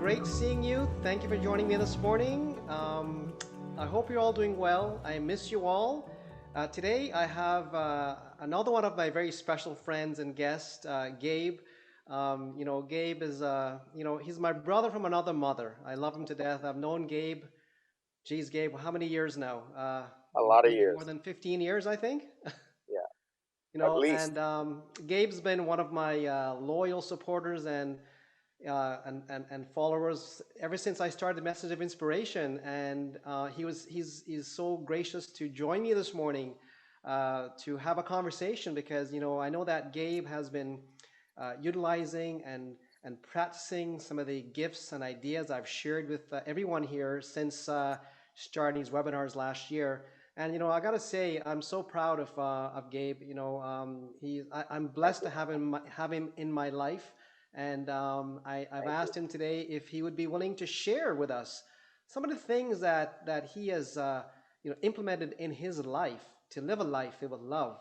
great seeing you. Thank you for joining me this morning. I hope you're all doing well. I miss you all. Today, I have another one of my very special friends and guests, Gabe. Gabe is, he's my brother from another mother. I love him to death. I've known Gabe, geez, Gabe, how many years now? A lot of Maybe more years. than 15 years, I think. Yeah, at And least. Gabe's been one of my loyal supporters and followers ever since I started the Message of Inspiration. And he's so gracious to join me this morning to have a conversation because I know that Gabe has been utilizing and practicing some of the gifts and ideas I've shared with everyone here since starting these webinars last year. And I gotta say, I'm so proud of Gabe. I'm blessed to have him in my life, and I've Thank you. asked him today if he would be willing to share with us some of the things that he has implemented in his life to live a life filled with love,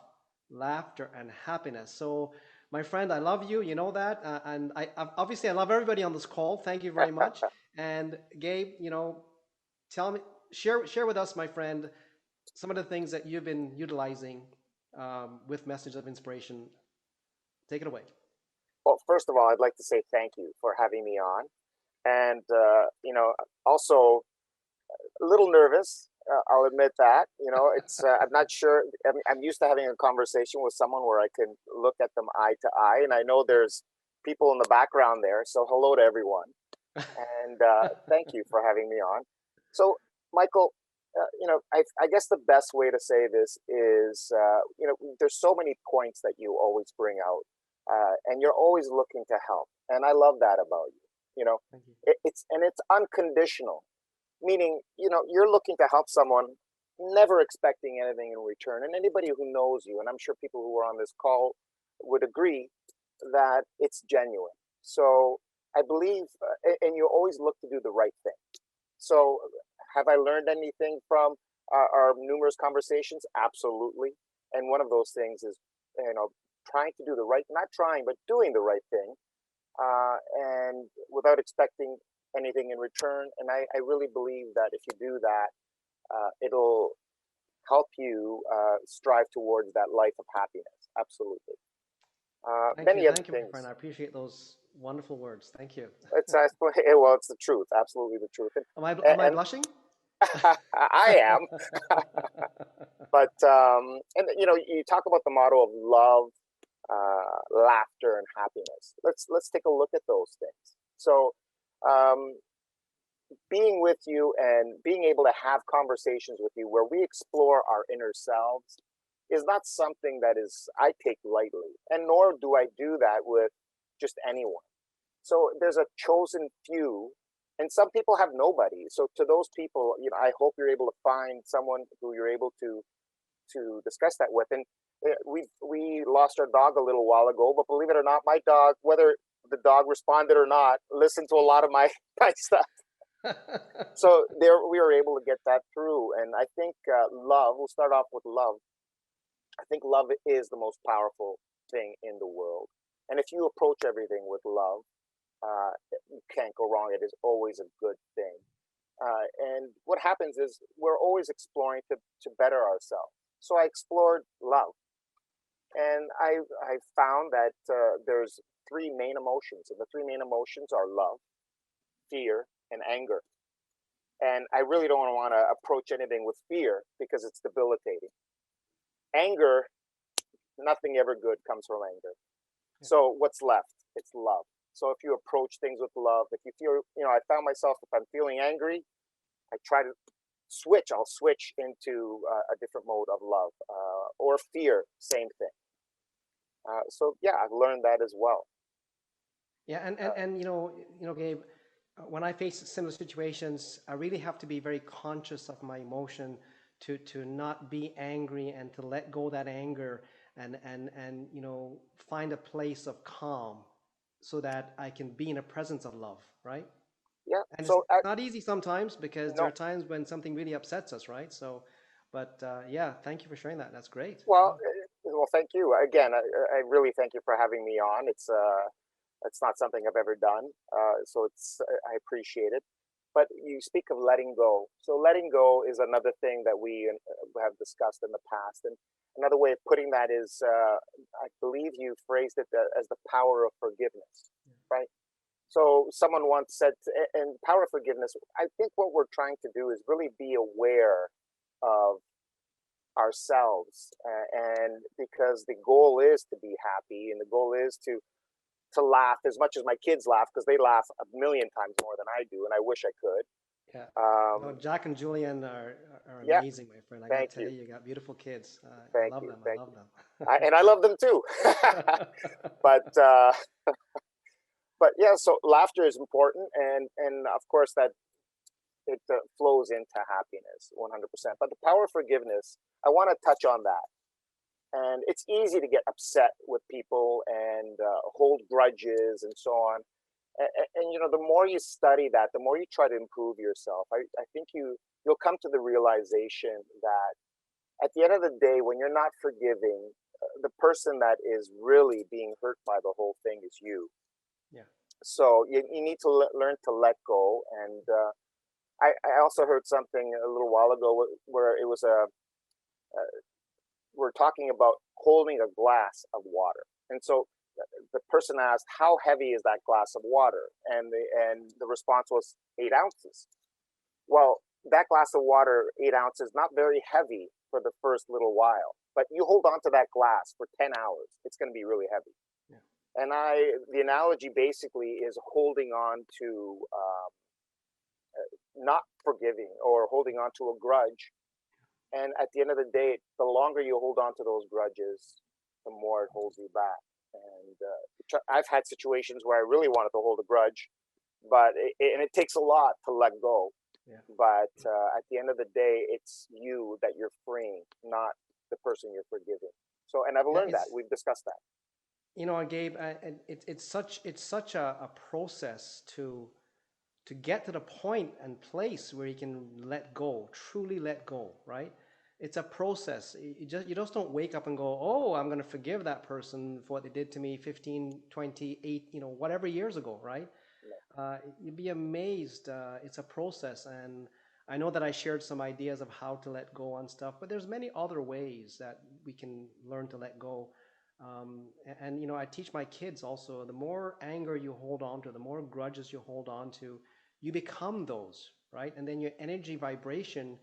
laughter, and happiness. So, my friend, I love you. You know that, and obviously I love everybody on this call. Thank you very much. And Gabe, tell me, share with us, my friend, some of the things that you've been utilizing with Message of Inspiration. Take it away. Well, first of all, I'd like to say thank you for having me on. And, also a little nervous. I'll admit that. I'm not sure. I'm used to having a conversation with someone where I can look at them eye to eye. And I know there's people in the background there. So hello to everyone. And thank you for having me on. So, Michael, I guess the best way to say this is, there's so many points that you always bring out, and you're always looking to help, and I love that about you. Thank you. It's unconditional, meaning you're looking to help someone, never expecting anything in return. And anybody who knows you, and I'm sure people who are on this call would agree that it's genuine. So I believe, and you always look to do the right thing. So, have I learned anything from our numerous conversations? Absolutely. And one of those things is, trying to do the right, not trying, but doing the right thing, and without expecting anything in return. And I really believe that if you do that, it'll help you strive towards that life of happiness. Absolutely. Many other Thank you, my friend. things. I appreciate those wonderful words. Thank you. Well, it's the truth, absolutely the truth, Am I and blushing? I am. But you talk about the motto of love, laughter, and happiness. Let's take a look at those things. So, um, being with you and being able to have conversations with you where we explore our inner selves is not something that is I take lightly, and nor do I do that with just anyone. So there's a chosen few, and some people have nobody. So to those people, I hope you're able to find someone who you're able to discuss that with. And we lost our dog a little while ago, but believe it or not, my dog, whether the dog responded or not, listened to a lot of my my stuff. So there, we were able to get that through. And I think love. We'll start off with love. I think love is the most powerful thing in the world. And if you approach everything with love, uh, you can't go wrong. It is always a good thing. And what happens is we're always exploring to better ourselves. So I explored love, and I found that there's three main emotions, and the three main emotions are love, fear, and anger. And I really don't want to approach anything with fear because it's debilitating. Anger, nothing ever good comes from anger. Yeah. So what's left? It's love. So if you approach things with love, if you feel, I found myself, if I'm feeling angry, I try to switch. I'll switch into a different mode of love, or fear, same thing. So yeah, I've learned that as well. Yeah, and Gabe, when I face similar situations, I really have to be very conscious of my emotion to not be angry and to let go that anger and find a place of calm so that I can be in a presence of love, right? Yeah. And it's So not easy sometimes because there are no, times when something really upsets us, right? So, but yeah, thank you for sharing that. That's great. well, Wow. well, thank you again. I really thank you for having me on. It's It's not something I've ever done, so I appreciate it. But you speak of letting go. So letting go is another thing that we have discussed in the past. And another way of putting that is, I believe you phrased it as the power of forgiveness, right? So someone once said, and power of forgiveness, I think what we're trying to do is really be aware of ourselves, and because the goal is to be happy, and the goal is to laugh as much as my kids laugh, because they laugh a million times more than I do, and I wish I could. Yeah. No, Um, Jack and Julian are yeah, amazing, my friend. I got thank to tell you, you, you got beautiful kids. I thank love you, them. I thank love you. them. And I love them too. but but yeah, so laughter is important, and of course that it flows into happiness 100%. But the power of forgiveness, I want to touch on that. And it's easy to get upset with people and hold grudges and so on. And you know, the more you study that, the more you try to improve yourself. I think you'll come to the realization that at the end of the day, when you're not forgiving, the person that is really being hurt by the whole thing is you. Yeah. So you need to learn to let go. And I also heard something a little while ago where it was we're talking about holding a glass of water. And so the person asked, "How heavy is that glass of water?" And the response was 8 ounces. Well, that glass of water, 8 ounces, not very heavy for the first little while. But you hold on to that glass for 10 hours, it's going to be really heavy. Yeah. And the analogy basically is holding on to not forgiving or holding on to a grudge. And at the end of the day, the longer you hold on to those grudges, the more it holds you back. And I've had situations where I really wanted to hold a grudge, but and it takes a lot to let go. Yeah. But at the end of the day, it's you that you're freeing, not the person you're forgiving. So, and I've Yeah. learned that. We've discussed that. You know, Gabe, and it's such a process to get to the point and place where you can let go, truly let go, right? It's a process. You just don't wake up and go, oh, I'm going to forgive that person for what they did to me 15, 28, whatever years ago, right? You'd be amazed. It's a process, and I know that I shared some ideas of how to let go on stuff, but there's many other ways that we can learn to let go. And I teach my kids also, the more anger you hold on to, the more grudges you hold on to, you become those, right? And then your energy vibration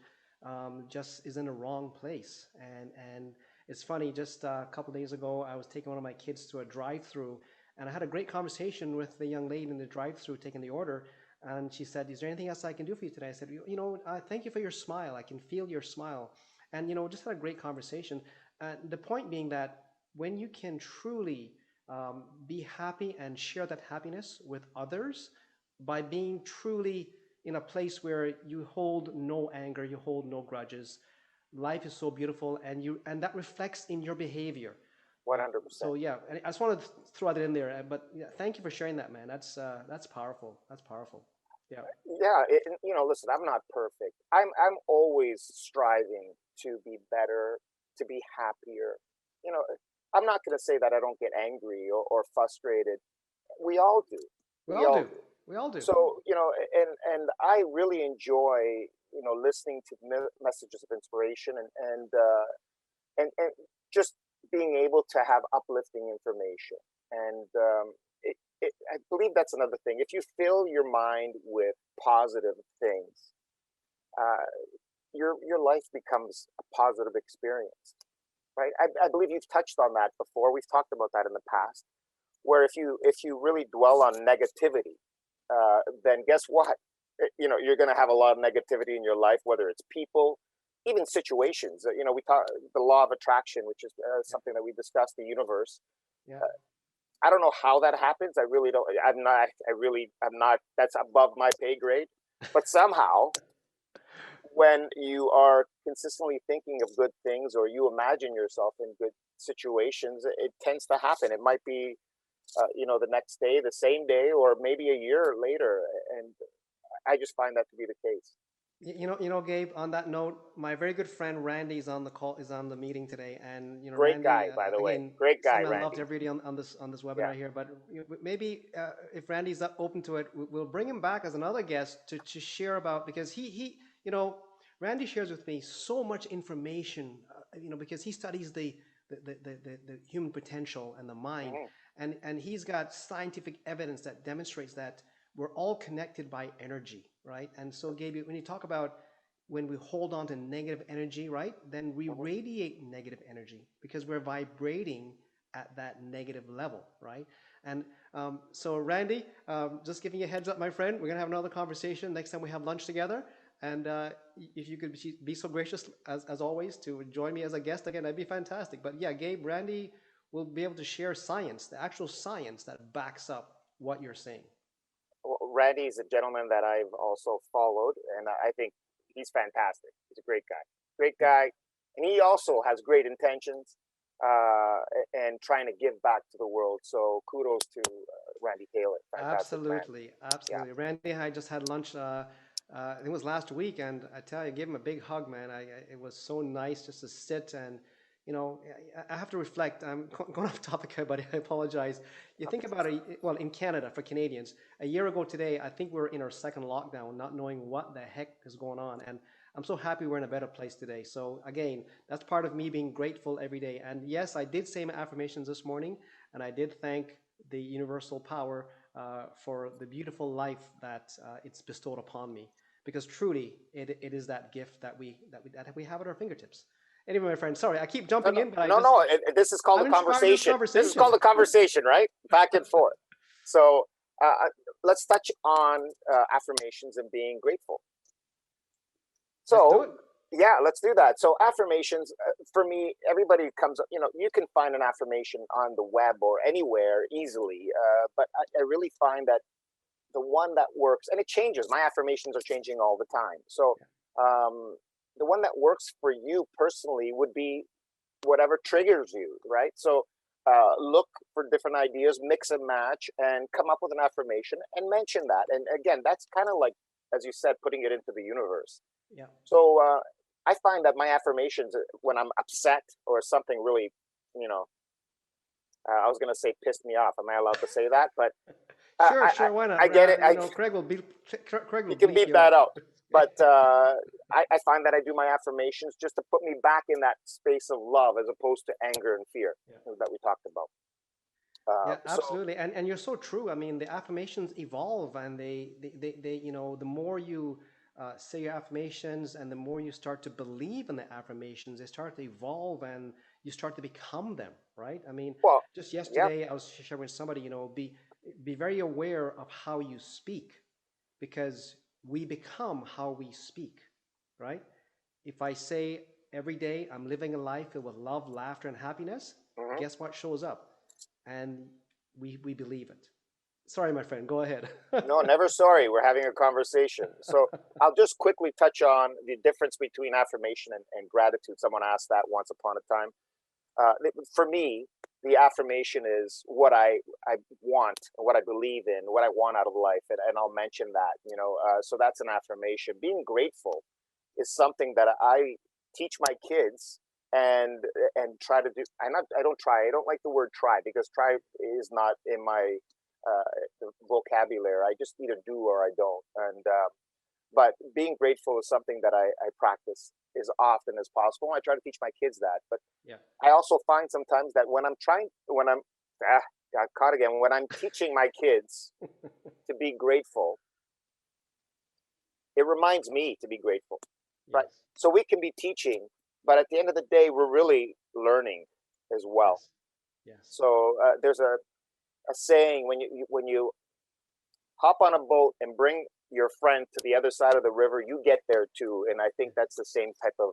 just is in the wrong place. And it's funny, just a couple days ago, I was taking one of my kids to a drive-through, and I had a great conversation with the young lady in the drive-through taking the order. And she said, "Is there anything else I can do for you today?" I said, "Thank you for your smile. I can feel your smile." And just had a great conversation. The point being that when you can truly be happy and share that happiness with others by being truly in a place where you hold no anger, you hold no grudges, life is so beautiful, and that reflects in your behavior. 100%. So yeah, I just wanted to throw that in there. But yeah, thank you for sharing that, man. That's powerful. That's powerful. Yeah. Yeah, listen, I'm not perfect. I'm always striving to be better, to be happier. You know, I'm not going to say that I don't get angry or frustrated. We all do. We We all all do. do. We all do. So, and I really enjoy, listening to messages of inspiration and just being able to have uplifting information. And I believe that's another thing. If you fill your mind with positive things, uh, your life becomes a positive experience, right? I believe you've touched on that before. We've talked about that in the past. Where if you really dwell on negativity, then guess what? You're going to have a lot of negativity in your life, whether it's people, even situations. We talk the law of attraction, which is Yeah. something that we discussed. The universe. Yeah. I don't know how that happens. I really don't. I'm not. I really. I'm not. That's above my pay grade. But somehow, when you are consistently thinking of good things, or you imagine yourself in good situations, it tends to happen. It might be, the next day, the same day, or maybe a year later. And I just find that to be the case. Gabe, on that note, my very good friend Randy is on the call, is on the meeting today. And, Great Randy, guy, by the way. again, Great guy, send my love to Randy. everybody on this Yeah. webinar here. But maybe if Randy's open to it, we'll bring him back as another guest to share about, because Randy shares with me so much information, because he studies the human potential and the mind, Hmm. and he's got scientific evidence that demonstrates that we're all connected by energy, right? And so, Gabe, when you talk about when we hold on to negative energy, right, then we Hmm. radiate negative energy because we're vibrating at that negative level, right? And so, Randy, just giving you a heads up, my friend, we're gonna have another conversation next time we have lunch together. And if you could be so gracious as always to join me as a guest again, that'd be fantastic. But yeah, Gabe, Randy will be able to share science, the actual science that backs up what you're saying. Well, Randy is a gentleman that I've also followed, and I think he's fantastic. He's a great Yeah, guy, and he also has great intentions and trying to give back to the world. So kudos to Randy Taylor, fantastic man. absolutely, Yeah. absolutely. Randy and I just had lunch. I think it was last week, and I tell you, I gave him a big hug, man. It was so nice just to sit and, I have to reflect. I'm going off topic here, but I apologize. You think about it. Well, in Canada, for Canadians, a year ago today, I think we are in our second lockdown, not knowing what the heck is going on, and I'm so happy we're in a better place today. So again, that's part of me being grateful every day. And yes, I did say my affirmations this morning, and I did thank the universal power for the beautiful life that it's bestowed upon me. Because truly, it is that gift that we have at our fingertips. Anyway, my friend, sorry, I keep No, jumping no, in, but no. This is called a I'm inspired this conversation. This is conversation. called a conversation, right? Back and forth. So let's touch on affirmations and being grateful. Let's do So, it. yeah, let's do that. So, affirmations for me, everybody comes up, you can find an affirmation on the web or anywhere easily. But I really find that the one that works, and it changes, my affirmations are changing all the time. So, um, the one that works for you personally would be whatever triggers you, right? So, look for different ideas, mix and match, and come up with an affirmation and mention that. And again, that's kind of like, as you said, putting it into the universe. Yeah. So I find that my affirmations, when I'm upset or something really, you know, I was going to say pissed me off. Am I allowed to say that? But uh, Sure, I, I, sure. Why not? I get it. Craig will You can bleep beat you that out. out. But I find that I do my affirmations just to put me back in that space of love as opposed to anger and fear Yeah. that we talked about. Yeah, So, absolutely. And you're so true. I mean, the affirmations evolve, and the more you say your affirmations and the more you start to believe in the affirmations, they start to evolve and you start to become them, right? I mean, well, just yeah. yesterday I was sharing with somebody, be very aware of how you speak, because we become how we speak, right? If I say every day I'm living a life filled with love, laughter, and happiness, Hmm. guess what shows up? And we believe it. Sorry, my friend, go ahead. No, never sorry. We're having a conversation. So I'll just quickly touch on the difference between affirmation and gratitude. Someone asked that once upon a time. For me, the affirmation is what I want, what I believe in, what I want out of life, and I'll mention that. So that's an affirmation. Being grateful is something that I teach my kids and try to do. I don't try. I don't like the word try because try is not in my vocabulary. I just either do or I don't. And but being grateful is something that I practice as often as possible. I try to teach my kids that. But Yeah. I also find sometimes that when I'm got caught again, when I'm teaching my kids to be grateful, it reminds me to be grateful, right? Yes. So we can be teaching, but at the end of the day, we're really learning as well. Yes. Yes. So there's a saying when you hop on a boat and bring your friend to the other side of the river, you get there too. And I think that's the same type of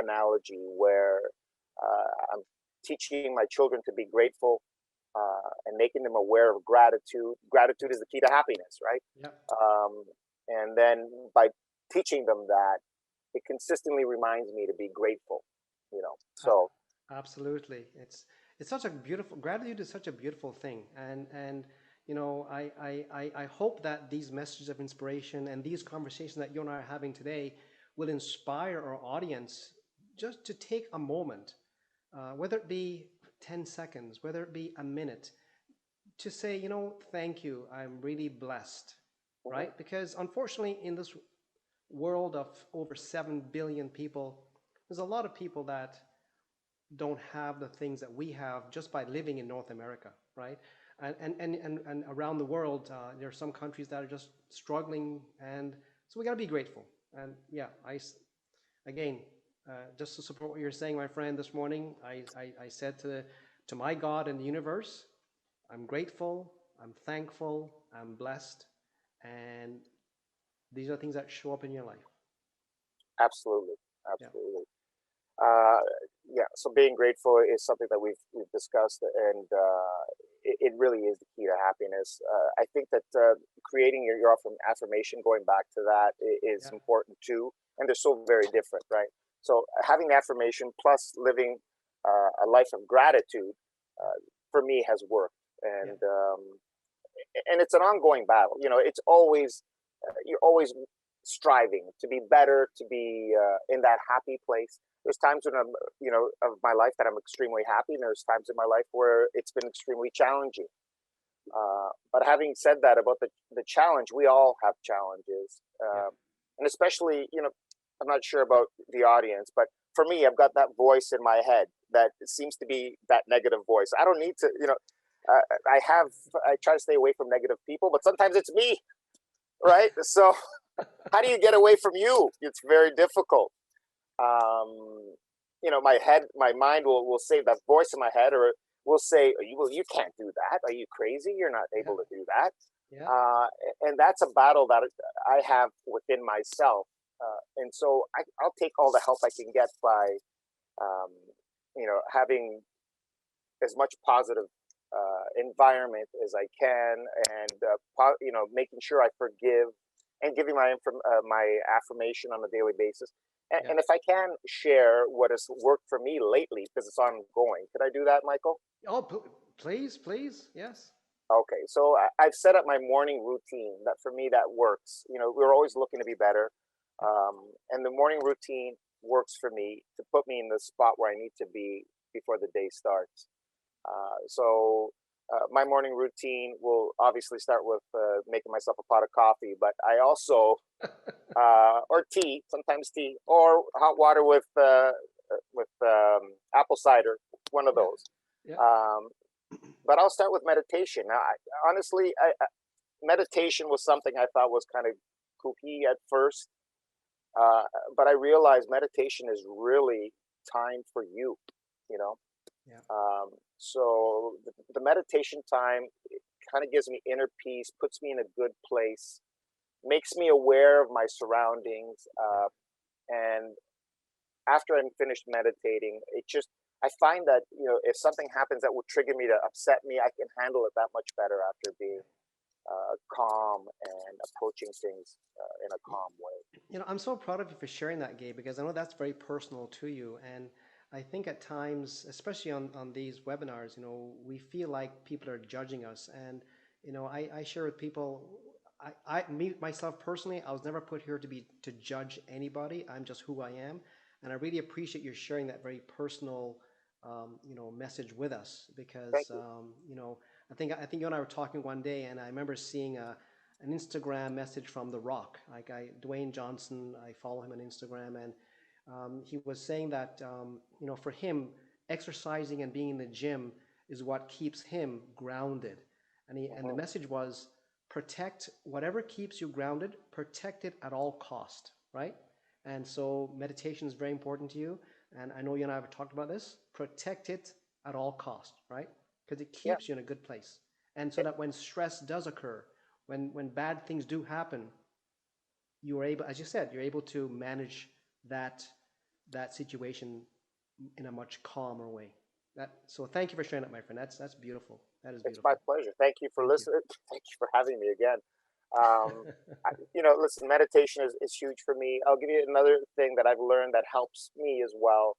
analogy where I'm teaching my children to be grateful and making them aware of gratitude. Gratitude is the key to happiness, right? Yeah. Um, and then by teaching them that, it consistently reminds me to be grateful. Uh, So Absolutely. It's such a beautiful, gratitude is such a beautiful thing. And I hope that these messages of inspiration and these conversations that you and I are having today will inspire our audience just to take a moment, whether it be 10 seconds, whether it be a minute, to say, thank you, I'm really blessed, Mhm. right? Because unfortunately, in this world of over 7 billion people, there's a lot of people that don't have the things that we have just by living in North America, right? And around the world, there are some countries that are just struggling, and so we got to be grateful. And yeah, again, just to support what you're saying, my friend, this morning, I said to my God and the universe, I'm grateful, I'm thankful, I'm blessed, and these are things that show up in your life. Absolutely, Yeah, absolutely. Uh, yeah, so being grateful is something that we've discussed, and it really is the key to happiness. I think that creating your affirmation, going back to that, is yeah, important too, and they're so very different, right? So having affirmation plus living a life of gratitude, yeah, for me, has worked, yeah, and it's an ongoing battle. You know, it's always you're always striving to be better, to be in that happy place. There's times when I'm, of my life that I'm extremely happy, and there's times in my life where it's been extremely challenging. But having said that about the challenge, we all have challenges, yeah, and especially, I'm not sure about the audience, but for me, I've got that voice in my head that seems to be that negative voice. I don't need to, I have, I try to stay away from negative people, but sometimes it's me, right? So how do you get away from you? It's very difficult. Um, my mind will say that voice in my head, or will say, you can't do that. Are you crazy? You're not yeah, able to do that. yeah, Uh, and that's a battle that I have within myself. And so I'll take all the help I can get by, um, having as much positive environment as I can, and making sure I forgive and giving my affirmation on a daily basis. yeah. And if I can share what has worked for me lately, because it's ongoing, could I do that, Michael? Oh, please, please, yes. Okay, so I've set up my morning routine that for me that works. You know, we're always looking to be better, Yeah, and the morning routine works for me to put me in the spot where I need to be before the day starts. So my morning routine will obviously start with making myself a pot of coffee, but I also or tea, sometimes tea, or hot water with apple cider, one of yeah, those. yeah, Um, but I'll start with meditation. Now, honestly, meditation was something I thought was kind of kooky at first, uh, but I realized meditation is really time for you. You know, yeah, so the meditation time kind of gives me inner peace, puts me in a good place, makes me aware of my surroundings, yeah. and after I'm finished meditating, I find that if something happens that would trigger me to upset me, I can handle it that much better after being calm and approaching things in a calm way. I'm so proud of you for sharing that, Gabe, because I know that's very personal to you. And I think at times, especially on these webinars, we feel like people are judging us. And, I share with people, me, myself personally, I was never put here to judge anybody. I'm just who I am. And I really appreciate you sharing that very personal, message with us Thank because, you. I think you and I were talking one day, and I remember seeing an Instagram message from The Rock. Dwayne Johnson, I follow him on Instagram, and he was saying that for him, exercising and being in the gym is what keeps him grounded. And the Hmm. message was protect whatever keeps you grounded, protect it at all cost, right? And so meditation is very important to you. And I know you and I have talked about this. Protect it at all cost, right? Because it Yeah. keeps you in a good place. And so It, that when stress does occur, when bad things do happen, you are able, as you said, you're able to manage that that situation in a much calmer way. So thank you for sharing that, my friend. That's beautiful. That is it's my beautiful. pleasure. Thank you for Thank you. listening. Thank you for having me again. Listen, meditation is huge for me. I'll give you another thing that I've learned that helps me as well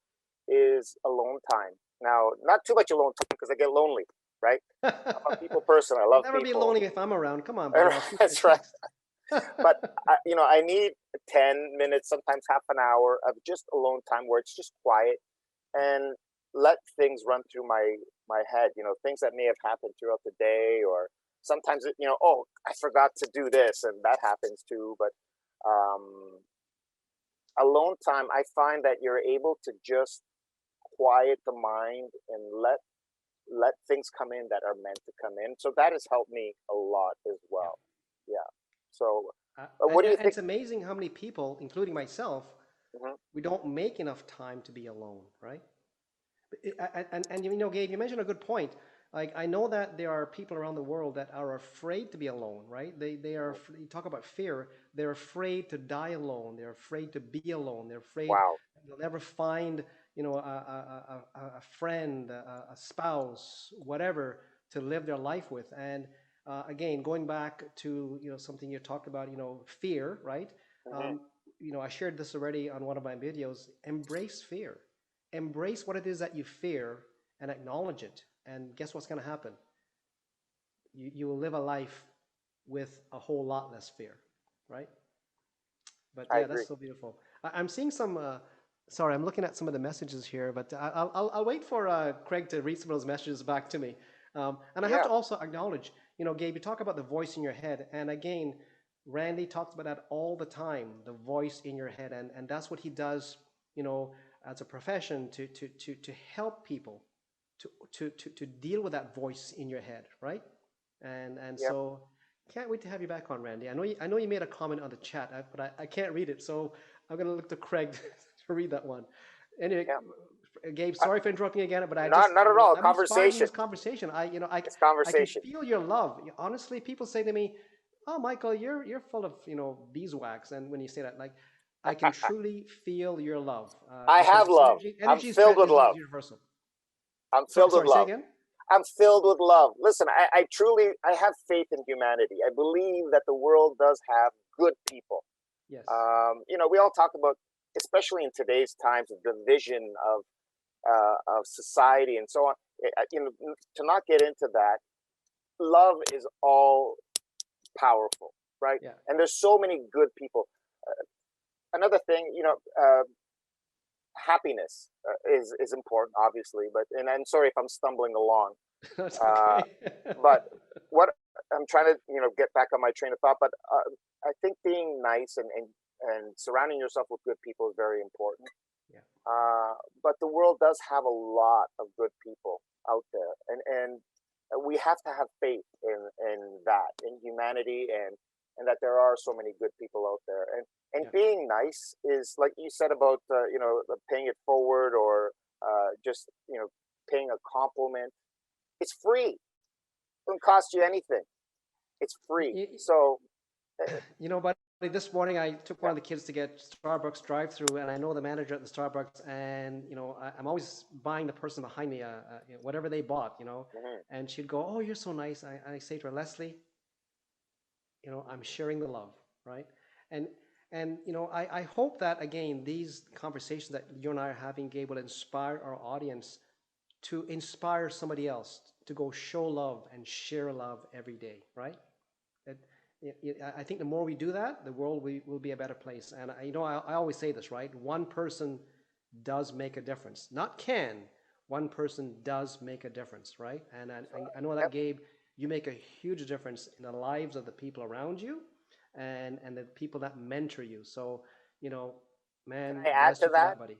is alone time. Now, not too much alone time because I get lonely. right? I'm a people person. I love Never be people. lonely if I'm around. Come on, buddy. I'll shoot you a That's right. text. But I need 10 minutes, sometimes half an hour of just alone time where it's just quiet and let things run through my head. Things that may have happened throughout the day, or sometimes oh, I forgot to do this, and that happens too. But um, alone time, I find that you're able to just quiet the mind and let things come in that are meant to come in. So that has helped me a lot as Yeah. well. Yeah. So, And, what do you and think? it's amazing how many people, including myself, Mhm. we don't make enough time to be alone, right? And Gabe, you mentioned a good point. Like I know that there are people around the world that are afraid to be alone, right? They are. You talk about fear. They're afraid to die alone. They're afraid to be alone. They're afraid Wow. they'll never find a friend, a spouse, whatever to live their life with. And again, going back to something you talked about, fear, right? Hmm. Um, I shared this already on one of my videos. Embrace fear. Embrace what it is that you fear and acknowledge it. And guess what's going to happen? You will live a life with a whole lot less fear, right? But I yeah, that's agree. so beautiful. I'm seeing some. Sorry, I'm looking at some of the messages here, but I'll wait for Craig to read some of those messages back to me. And I have Yeah. to also acknowledge, Gabe, you talk about the voice in your head, and again, Randy talks about that all the time, the voice in your head, and that's what he does, you know, as a profession to help people to deal with that voice in your head, right? And Yeah. so can't wait to have you back on, Randy. I know you made a comment on the chat, but I can't read it, so I'm gonna look to Craig to read that one. Anyway, Yeah. Gabe, I, sorry for interrupting again, but I not just not at all. I'm inspired in Conversation. this conversation. It's I can conversation. feel your love. Honestly, people say to me, "Oh, Michael, you're full of beeswax," and when you say that, like, I can truly feel your love I because have love. I'm energy filled with is love. universal. I'm Sorry, filled with sorry, say love. again. I'm filled with love. Listen, I truly I have faith in humanity. I believe that the world does have good people. Yes. We all talk about, especially in today's times, of division of society and so on. To not get into that, love is all powerful, right? Yeah. And there's so many good people. Another thing, happiness is important, obviously. But and I'm sorry if I'm stumbling along. That's Uh, okay. but what I'm trying to get back on my train of thought. But I think being nice and surrounding yourself with good people is very important. Yeah. But the world does have a lot of good people out there, and we have to have faith in that, in humanity, and that there are so many good people out there. And Yeah. being nice is, like you said about paying it forward, or just paying a compliment. It's free. It doesn't cost you anything. It's free. Y- So but this morning I took one yeah. of the kids to get Starbucks drive-through, and I know the manager at the Starbucks, and I'm always buying the person behind me, whatever they bought, Hmm. and she'd go, "Oh, you're so nice." I say to her, "Leslie, I'm sharing the love, right?" And I hope that again these conversations that you and I are having, Gabe, will inspire our audience to inspire somebody else to go show love and share love every day, right? It, I think the more we do that, the world will be a better place. And I always say this, right? One person does make a difference. Not can, one person does make a difference, right? And I know that, Yep. Gabe, you make a huge difference in the lives of the people around you and the people that mentor you. So, you know, Can man, I add bless to you for that? that, buddy.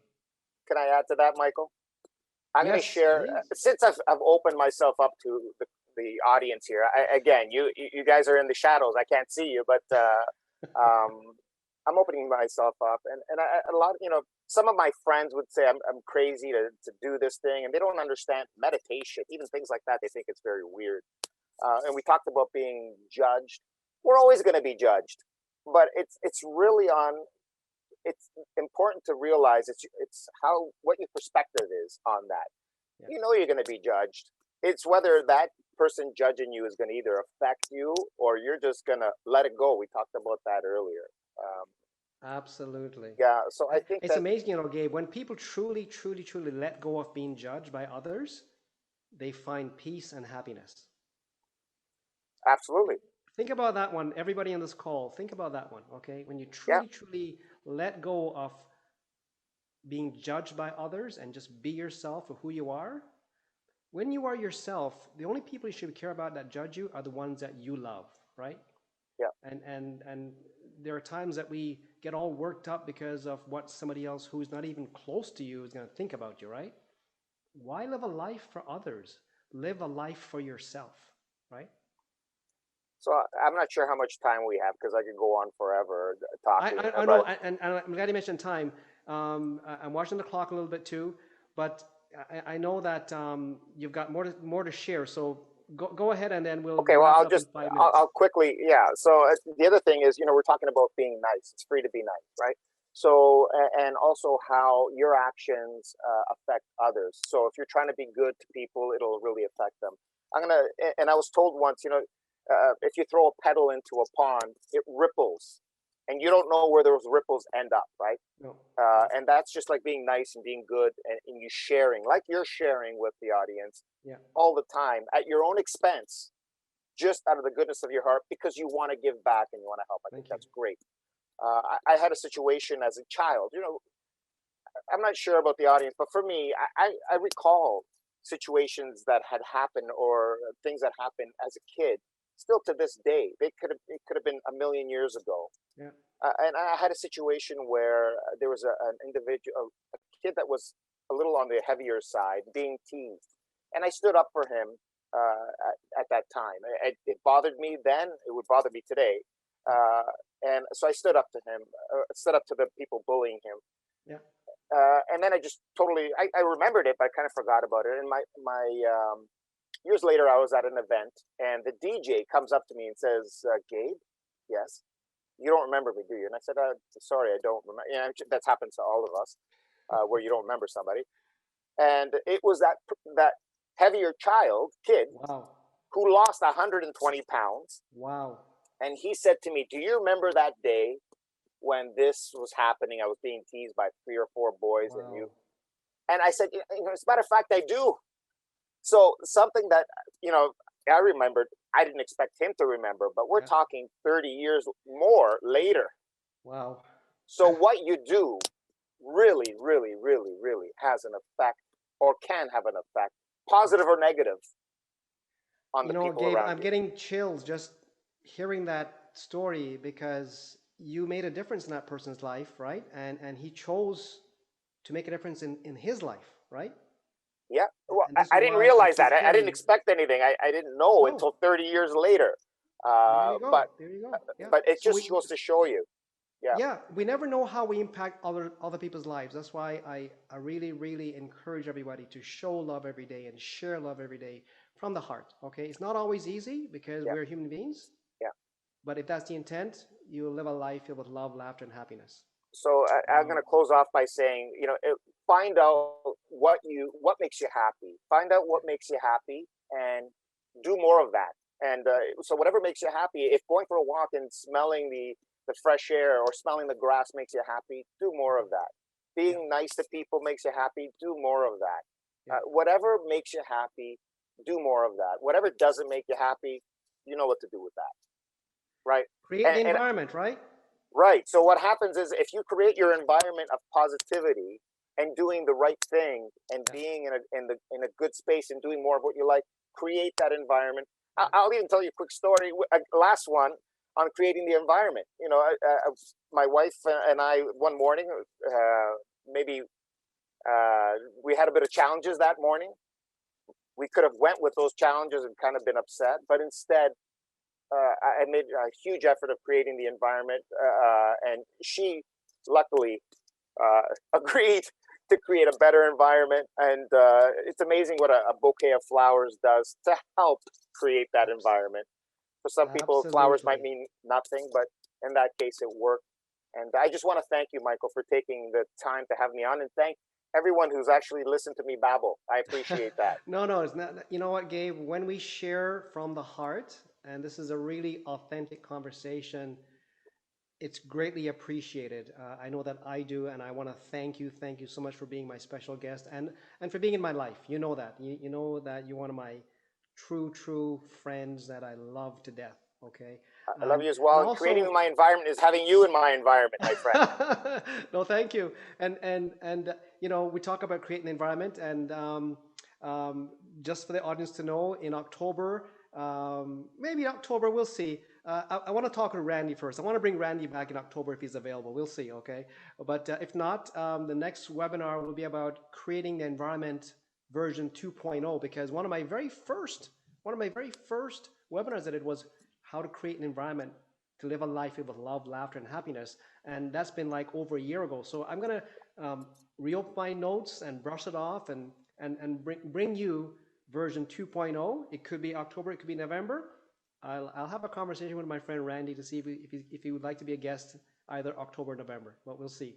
Can I add to that, Michael? I'm going to Yes, share, please. since I've opened myself up to the audience here. Again, you guys are in the shadows. I can't see you, but um, I'm opening myself up, and a lot. Some of my friends would say I'm crazy to do this thing, and they don't understand meditation, even things like that. They think it's very weird. And we talked about being judged. We're always going to be judged, but it's really on. It's important to realize it's how what your perspective is on that. Yeah. You're going to be judged. It's whether that person judging you is going to either affect you, or you're just going to let it go. We talked about that earlier. Um, Absolutely. yeah, so I think It's that amazing, Gabe, when people truly, truly, truly let go of being judged by others, they find peace and happiness. Absolutely. Think about that one. Everybody on this call, think about that one, okay? When you Yeah. truly, truly let go of being judged by others and just be yourself for who you are, when you are yourself, the only people you should care about that judge you are the ones that you love, right? Yeah. And there are times that we get all worked up because of what somebody else who's not even close to you is going to think about you, right? Why live a life for others? Live a life for yourself, right? So I'm not sure how much time we have because I could go on forever talking, I know, but and I'm glad you mentioned time. I'm watching the clock a little bit too, but I know that you've got more to share. So go ahead, and then we'll okay. we'll Well, wrap it I'll up in just 5 minutes. I'll quickly, yeah. So the other thing is, we're talking about being nice. It's free to be nice, right? So and also how your actions affect others. So if you're trying to be good to people, it'll really affect them. And I was told once, if you throw a pebble into a pond, it ripples, and you don't know where those ripples end up, right? No, no, And that's just like being nice and being good, and you sharing, like you're sharing with the audience yeah, all the time at your own expense, just out of the goodness of your heart, because you want to give back and you want to help. I think thank you. that's great. I had a situation as a child. I'm not sure about the audience, but for me, I recall situations that had happened or things that happened as a kid. Still to this day, it could have been a million years ago. Yeah, And I had a situation where there was an individual, a kid that was a little on the heavier side, being teased, and I stood up for him at that time. It bothered me then; it would bother me today, yeah, and so I stood up to him, stood up to the people bullying him, yeah. and then I just totally I remembered it, but I kind of forgot about it. And my years later, I was at an event, and the DJ comes up to me and says, "Gabe, yes." You don't remember me, do you? And I said, sorry, I don't remember. That's happened to all of us, where you don't remember somebody. And it was that heavier kid, Wow, who lost 120 pounds. wow, And he said to me, do you remember that day when this was happening? I was being teased by 3 or 4 boys and you. wow. And I said, as a matter of fact, I do. So something that, you know, I remembered, I didn't expect him to remember, but we're Yeah, talking 30 years more later. wow. So what you do really, really, really, really has an effect, or can have an effect, positive or negative, on You the know, people Gabe, around I'm you. getting chills just hearing that story because you made a difference in that person's life, right? And he chose to make a difference in his life, right? Yeah. Well, And this is I didn't why I realize that. keep I didn't saying, expect anything. I didn't know no, until 30 years later. there you But go, there you go. Yeah. it So just goes to show you. Yeah. yeah, we never know how we impact other people's lives. That's why I really, really encourage everybody to show love every day and share love every day from the heart. Okay, it's not always easy because Yeah. we're human beings. Yeah. But if that's the intent, you will live a life filled with love, laughter, and happiness. So I'm going Um, to close off by saying, find out what makes you happy. Find out yeah, what makes you happy, and do more of that. And so whatever makes you happy, if going for a walk and smelling the fresh air or smelling the grass makes you happy, do more of that. yeah, Being nice to people makes you happy, do more of that. yeah. Whatever makes you happy, do more of that. Whatever doesn't make you happy, you know what to do with that, right? Create the And environment, right? right. So what happens is, if you create your environment of positivity and doing the right thing and Yeah, being in a good space and doing more of what you like, create that environment. yeah, I'll even tell you a quick story. Last one on creating the environment. My wife and I, one morning, maybe we had a bit of challenges that morning. We could have went with those challenges and kind of been upset, but instead I made a huge effort of creating the environment, and she luckily agreed to create a better environment. And it's amazing what a bouquet of flowers does to help create that environment. For some people, flowers might absolutely. mean nothing, but in that case, it worked. And I just want to thank you, Michael, for taking the time to have me on, and thank everyone who's actually listened to me babble. I appreciate that. No, no, it's not. You know what, Gabe? When we share from the heart, and this is a really authentic conversation, It's greatly appreciated. I know that I do, and I want to thank you so much for being my special guest and for being in my life. You know that. You know that you're one of my true friends that I love to death. Okay, I love you as and well. And creating also, my environment is having you in my environment, my friend. no, thank you. And we talk about creating the environment, and um, just for the audience to know, in October, maybe October, we'll see. I want to talk with Randy first. I want to bring Randy back in October if he's available. We'll see, okay? But if not, the next webinar will be about creating the environment version 2.0, because one of my very first webinars that it was how to create an environment to live a life with love, laughter, and happiness. And that's been like over a year ago. So I'm gonna reopen my notes and brush it off and bring you version 2.0. It could be October, it could be November. I'll have a conversation with my friend Randy to see if he would like to be a guest either October or November, but we'll see.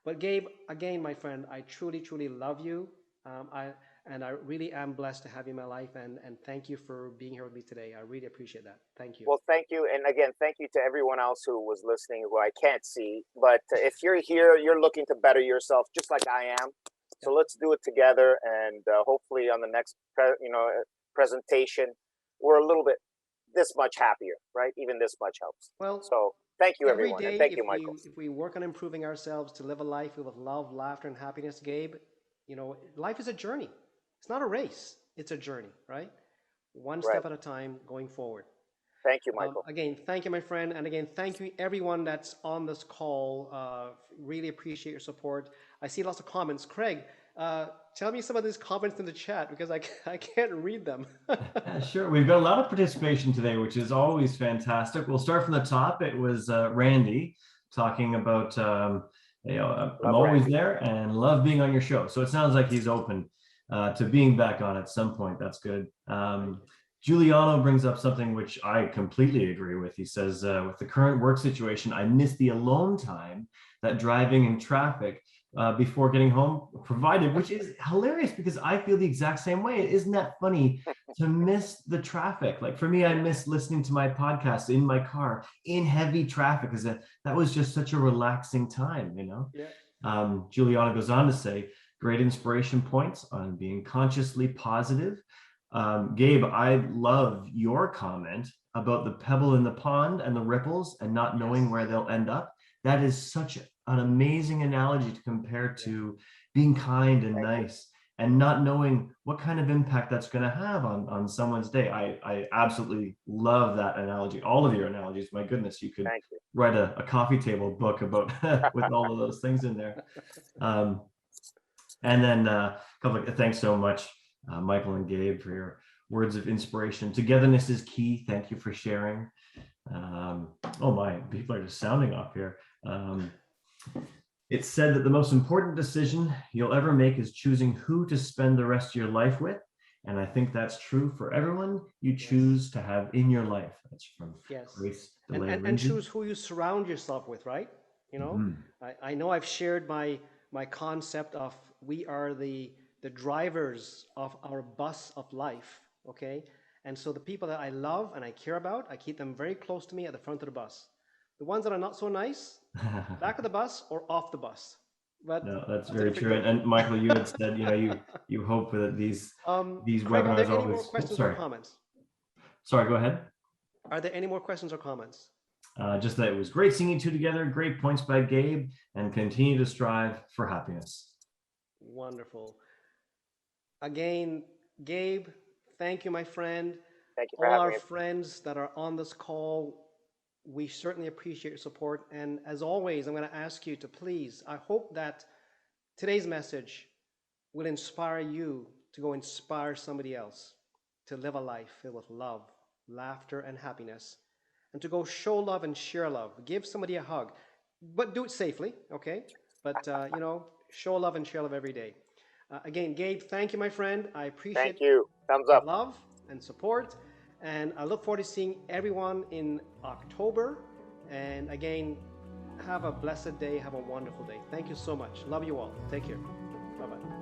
But Gabe, again, my friend, I truly love you. I really am blessed to have you in my life, and thank you for being here with me today. I really appreciate that. Thank you. Well, thank you. And again, thank you to everyone else who was listening, who I can't see. But if you're here, you're looking to better yourself just like I am. So let's do it together. And hopefully on the next presentation, we're a little bit this much happier, right? Even this much helps. Well, so thank you, every everyone. And day, thank you, Michael. if we work on improving ourselves to live a life with love, laughter, and happiness, Gabe, life is a journey. It's not a race. It's a journey, right? One step at a time going forward. Thank you, Michael. Again, thank you, my friend. And again, thank you, everyone that's on this call. Really appreciate your support. I see lots of comments. Craig, tell me some of these comments in the chat because I can't read them. Sure. We've got a lot of participation today, which is always fantastic. We'll start from the top. It was Randy talking about, I'm always Randy. there and love being on your show. So it sounds like he's open to being back on at some point. That's good. Giuliano brings up something which I completely agree with. He says, with the current work situation, I miss the alone time that driving in traffic before getting home provided, which is hilarious because I feel the exact same way. Isn't that funny to miss the traffic? Like for me, I miss listening to my podcast in my car in heavy traffic because that was just such a relaxing time, Yeah. Giuliano goes on to say, great inspiration points on being consciously positive. Gabe, I love your comment about the pebble in the pond and the ripples and not knowing where they'll end up. That is such an amazing analogy to compare to being kind and nice and not knowing what kind of impact that's going to have on someone's day. I absolutely love that analogy. All of your analogies, my goodness, you could write a coffee table book about with all of those things in there. And then a couple of thanks so much, Michael and Gabe, for your words of inspiration. Togetherness is key. Thank you for sharing. Oh my, people are just sounding off here. It's said that the most important decision you'll ever make is choosing who to spend the rest of your life with. And I think that's true for everyone you choose to have in your life. That's from Grace DeLay. And choose who you surround yourself with, right? I know I've shared my concept of we are the drivers of our bus of life, okay? And so the people that I love and I care about, I keep them very close to me at the front of the bus. The ones that are not so nice, back of the bus or off the bus. But no, that's very true. And Michael, you had said, you hope that these Craig, webinars are there any always. more questions or comments? Sorry, go ahead. Are there any more questions or comments? Just that it was great seeing you two together. Great points by Gabe, and continue to strive for happiness. Wonderful. Again, Gabe, thank you, my friend. Thank you for all having our me. friends that are on this call, we certainly appreciate your support. And as always, I'm going to ask you to please, I hope that today's message will inspire you to go inspire somebody else to live a life filled with love, laughter, and happiness, and to go show love and share love. Give somebody a hug, but do it safely, okay? But, show love and share love every day. Again, Gabe, thank you, my friend. I appreciate Thank you. Thumbs up. Love and support. And I look forward to seeing everyone in October. And again, have a blessed day. Have a wonderful day. Thank you so much. Love you all. Take care. Bye-bye.